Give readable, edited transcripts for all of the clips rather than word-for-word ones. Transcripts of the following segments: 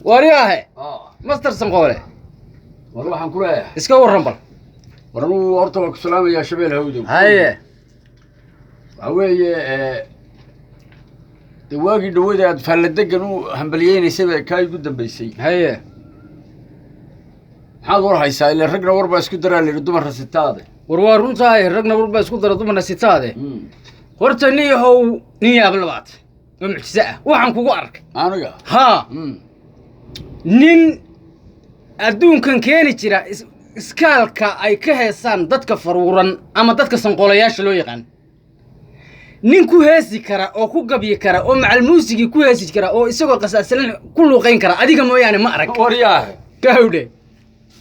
ورياه مستر سنقوله والله حنقوله اسكو الرمبل ورنو أرتبك سلام يا شباب هودو هاي هوي دواقي دويدا فالدقنو همبليين يسبع كاي قدام بيسي هاي حاضر ورها يسائل الرقنا وربا اسكو درا اللي ردوما رسيتاده ورون صاي الرقنا وربا اسكو درا ضمن رسيتاده horta niyahow nin yaab labaad oo mucjisa ah waxaan kugu arkay aniga ha nin adduunkan keeni jira iskaalka ay ka heesaan dadka faruuran ama dadka sanqoolayaasha loo yaqaan nin ku heesi kara oo ku gabyi kara oo macal muusigii ku heesi kara oo isagoo qasaasan ku luuqayn kara adiga mooyaane ma arag waryaah gawde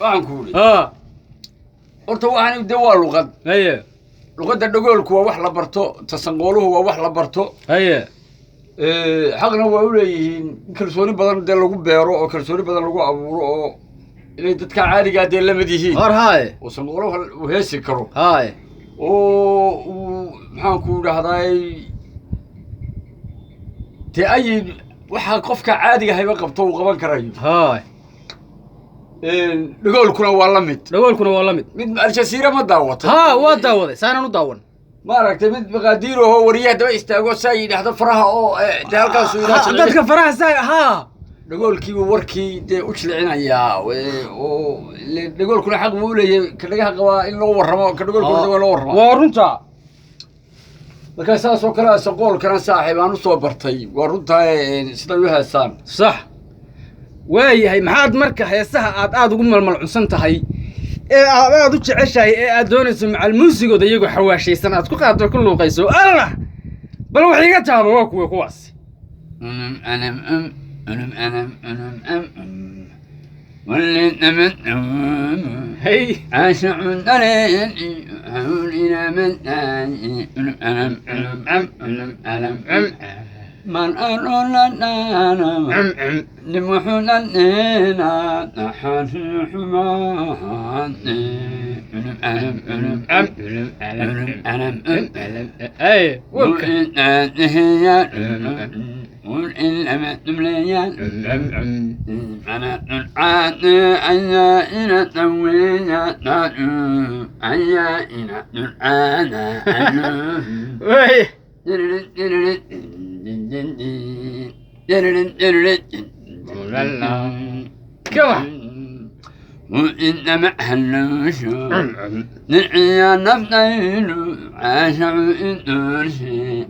waxaan ku yiri horta waxaan dawaa luqad haye luqadda dhagoolku waa wax la barto tasanqooluhu waa wax la barto haye xaqna waa u leeyihiin kalsooni badan dee lagu beero oo kalsooni badan lagu abuuro oo inay dadka caadiga dee la mid yihiin hor haye oo sanqooluhu uu heesi karo haye oo maxaan ku dhahday dee ay waxa qofka caadiga hayba qabto uu qaban karayo haye dhagoolkuna waa la mid dhagoolkuna waa la mid mid Al-Jazeera ma daawatay ha waa daawaday saanan u daawan ما رأيت مد مقاديره هو وريه دبي استاجو سايد هذا فرها أو ده هالكاس dadka faraha saay ha نقول كي وركي ده وش لعنا يا و نقول كل حق مولي كل حق إلا ورما كنقول كل ولا ورما ورنتا لكن أساس وكلا سقول كان صاحب أنا صوبرتي ورنتا استويها سام صح waayahay maxaad marka heesaha aad ugu malmalcunsan tahay ee aad u jeceshahay ee aad doonayso macal muusigooda iyagu xawaashaysan aad ku qaado ku luuqayso allah bal wax iga taabo waa kuwaas hey عاشعون علينا من من أنا لمحنا لنا نحن حمان اي وإن لم تمليان أنا نعاني عيائنا توينا عيائنا نعانا كمان وإنما حلوش نرعي نبطين عاشع إنترسي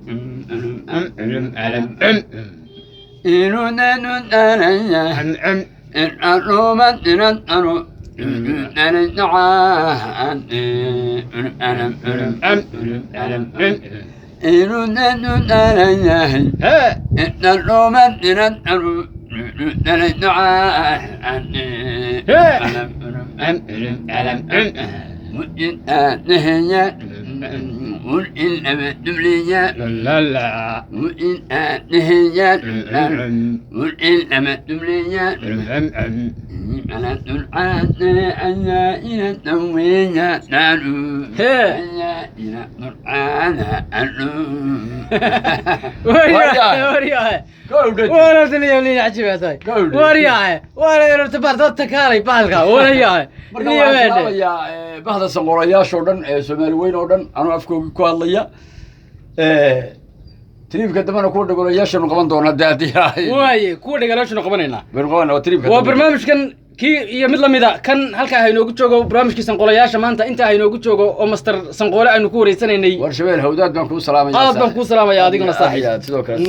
إنونا نتاليا الأرومة نتالو نتعاهد إنونا نتاليا الأرومة نتالو وإن أمتمليا لا لا وإن نهيا وإن أمتمليا أنا تلعاد أنا إلى تويا نالو أنا إلى مرعانا ألو ورياه ولا تني لي عجبتها ورياه ولا ارتبط ضدك هاي بالك ورياه يا بعض الصغيرياش ودن سومالي وين ودن أنا أفكر كواليا تريب كدمنا كود دغولياش نقبان دونا دادي واي كود دغولياش نقبانينا بنقبان وتريب وبرنامج كان كي يمد لميدا كان halka haynoogu joogo barnaamijkii sanqoolayaasha maanta inta haynoogu joogo oo master sanqoole aynu ku wareysanaynay war shabeel hawdaad baan ku salaamay aad baan ku salaamay adiguna saaxiib sidoo kale